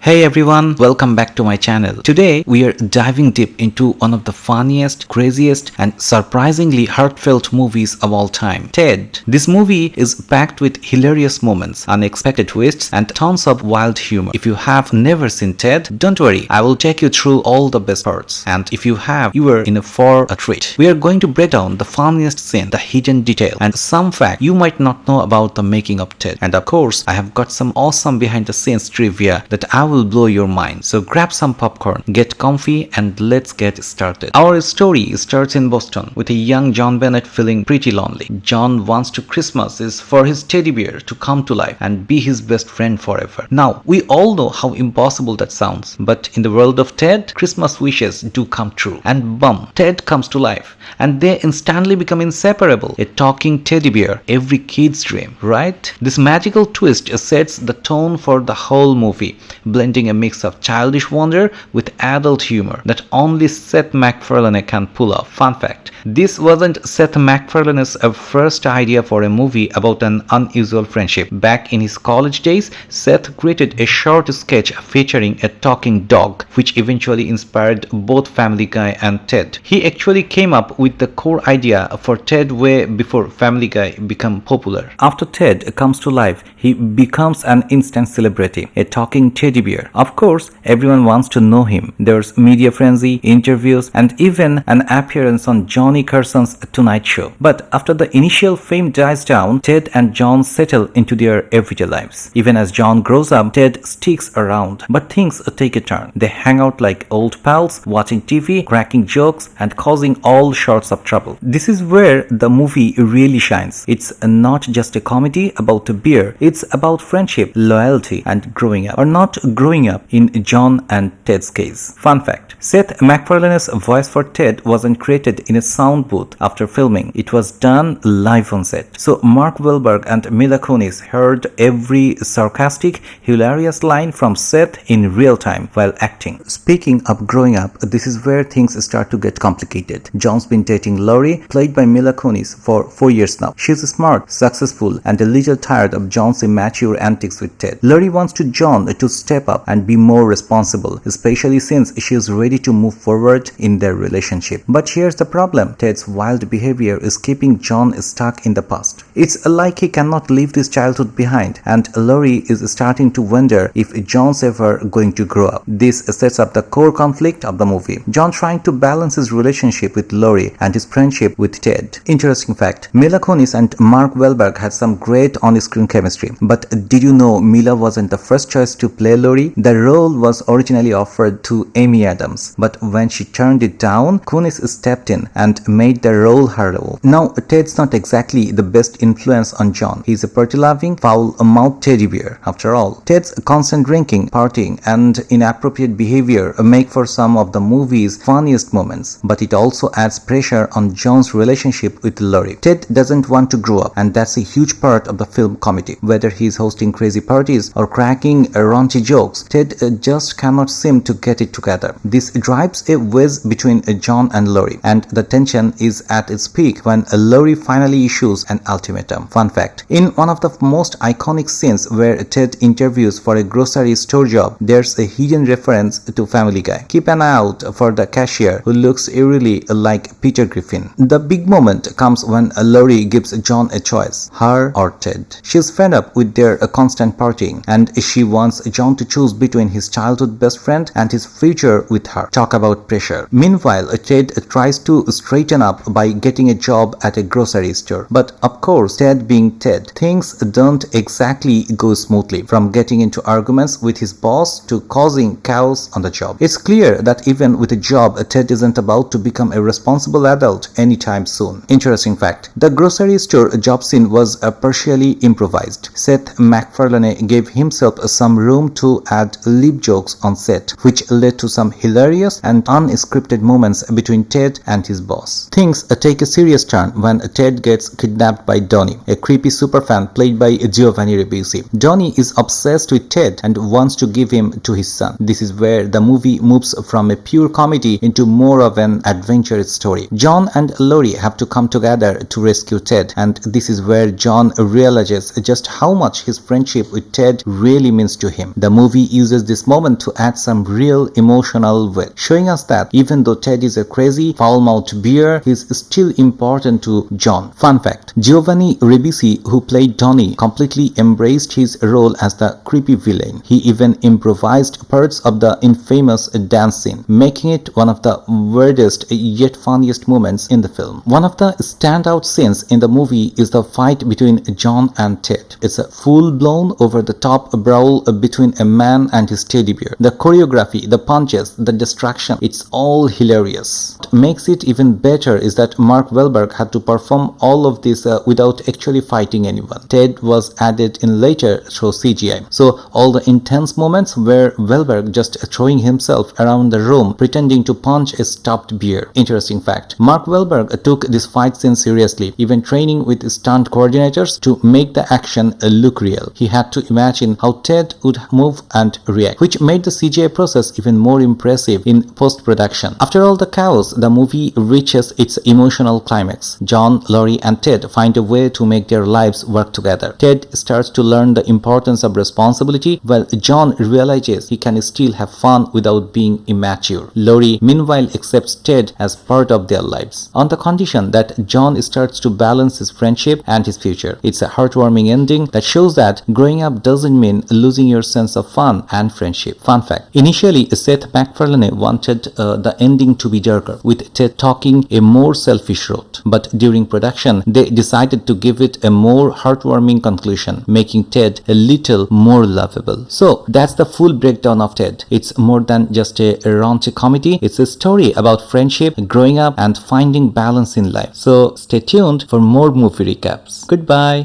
Hey everyone, welcome back to my channel. Today we are diving deep into one of the funniest, craziest and surprisingly heartfelt movies of all time, Ted. This movie is packed with hilarious moments, unexpected twists and tons of wild humor. If you have never seen Ted, don't worry, I will take you through all the best parts. And if you have, you are in for a treat. We are going to break down the funniest scene, the hidden detail and some fact you might not know about the making of Ted. And of course, I have got some awesome behind the scenes trivia that I will blow your mind. So grab some popcorn, get comfy and let's get started. Our story starts in Boston with a young John Bennett feeling pretty lonely. John wants to Christmas is for his teddy bear to come to life and be his best friend forever. Now, we all know how impossible that sounds, but in the world of Ted, Christmas wishes do come true. And boom, Ted comes to life and they instantly become inseparable. A talking teddy bear, every kid's dream, right? This magical twist sets the tone for the whole movie, blending a mix of childish wonder with adult humor that only Seth MacFarlane can pull off. Fun fact, this wasn't Seth MacFarlane's first idea for a movie about an unusual friendship. Back in his college days, Seth created a short sketch featuring a talking dog, which eventually inspired both Family Guy and Ted. He actually came up with the core idea for Ted way before Family Guy became popular. After Ted comes to life, he becomes an instant celebrity, a talking teddy bear. Of course, everyone wants to know him. There's media frenzy, interviews, and even an appearance on Johnny Carson's Tonight Show. But after the initial fame dies down, Ted and John settle into their everyday lives. Even as John grows up, Ted sticks around, but things take a turn. They hang out like old pals, watching TV, cracking jokes, and causing all sorts of trouble. This is where the movie really shines. It's not just a comedy about a beer, it's about friendship, loyalty, and growing up. Or not growing up in John and Ted's case. Fun fact, Seth MacFarlane's voice for Ted wasn't created in a sound booth after filming. It was done live on set. So Mark Wahlberg and Mila Kunis heard every sarcastic, hilarious line from Seth in real time while acting. Speaking of growing up, this is where things start to get complicated. John's been dating Lori, played by Mila Kunis, for 4 years now. She's smart, successful, and a little tired of John's immature antics with Ted. Lori wants John to step up and be more responsible, especially since she is ready to move forward in their relationship. But here's the problem. Ted's wild behavior is keeping John stuck in the past. It's like he cannot leave this childhood behind, and Lori is starting to wonder if John's ever going to grow up. This sets up the core conflict of the movie. John trying to balance his relationship with Lori and his friendship with Ted. Interesting fact, Mila Kunis and Mark Wahlberg had some great on-screen chemistry. But did you know Mila wasn't the first choice to play Lori? The role was originally offered to Amy Adams, but when she turned it down, Kunis stepped in and made the role her role. Now, Ted's not exactly the best influence on John. He's a party-loving, foul-mouthed teddy bear. After all, Ted's constant drinking, partying, and inappropriate behavior make for some of the movie's funniest moments, but it also adds pressure on John's relationship with Lori. Ted doesn't want to grow up, and that's a huge part of the film comedy. Whether he's hosting crazy parties or cracking raunchy jokes, Ted just cannot seem to get it together. This drives a wedge between John and Lori, and the tension is at its peak when Lori finally issues an ultimatum. Fun fact, in one of the most iconic scenes where Ted interviews for a grocery store job, there's a hidden reference to Family Guy. Keep an eye out for the cashier who looks eerily like Peter Griffin. The big moment comes when Lori gives John a choice, her or Ted. She's fed up with their constant partying, and she wants John to choose between his childhood best friend and his future with her. Talk about pressure. Meanwhile, Ted tries to straighten up by getting a job at a grocery store. But of course, Ted being Ted, things don't exactly go smoothly, from getting into arguments with his boss to causing chaos on the job. It's clear that even with a job, Ted isn't about to become a responsible adult anytime soon. Interesting fact, the grocery store job scene was partially improvised. Seth MacFarlane gave himself some room to add lip jokes on set, which led to some hilarious and unscripted moments between Ted and his boss. Things take a serious turn when Ted gets kidnapped by Donnie, a creepy superfan played by Giovanni Ribisi. Donnie is obsessed with Ted and wants to give him to his son. This is where the movie moves from a pure comedy into more of an adventurous story. John and Lori have to come together to rescue Ted, and this is where John realizes just how much his friendship with Ted really means to him. The movie movie uses this moment to add some real emotional weight, showing us that even though Ted is a crazy, foul-mouthed bear, he is still important to John. Fun fact, Giovanni Ribisi, who played Donnie, completely embraced his role as the creepy villain. He even improvised parts of the infamous dance scene, making it one of the weirdest yet funniest moments in the film. One of the standout scenes in the movie is the fight between John and Ted. It's a full-blown, over-the-top brawl between a man and his teddy bear. The choreography, the punches, the distraction, it's all hilarious. What makes it even better is that Mark Wahlberg had to perform all of this without actually fighting anyone. Ted was added in later through CGI. So all the intense moments were Wahlberg just throwing himself around the room pretending to punch a stuffed bear. Interesting fact, Mark Wahlberg took this fight scene seriously, even training with stunt coordinators to make the action look real. He had to imagine how Ted would move and react, which made the CGI process even more impressive in post-production. After all the chaos, the movie reaches its emotional climax. John, Laurie, and Ted find a way to make their lives work together. Ted starts to learn the importance of responsibility, while John realizes he can still have fun without being immature. Laurie, meanwhile, accepts Ted as part of their lives, on the condition that John starts to balance his friendship and his future. It's a heartwarming ending that shows that growing up doesn't mean losing your sense of fun and friendship. Fun fact, initially Seth MacFarlane wanted the ending to be darker, with Ted talking a more selfish route, but during production they decided to give it a more heartwarming conclusion, making Ted a little more lovable. So that's the full breakdown of Ted. It's more than just a raunchy comedy. It's a story about friendship, growing up, and finding balance in life. So stay tuned for more movie recaps. Goodbye.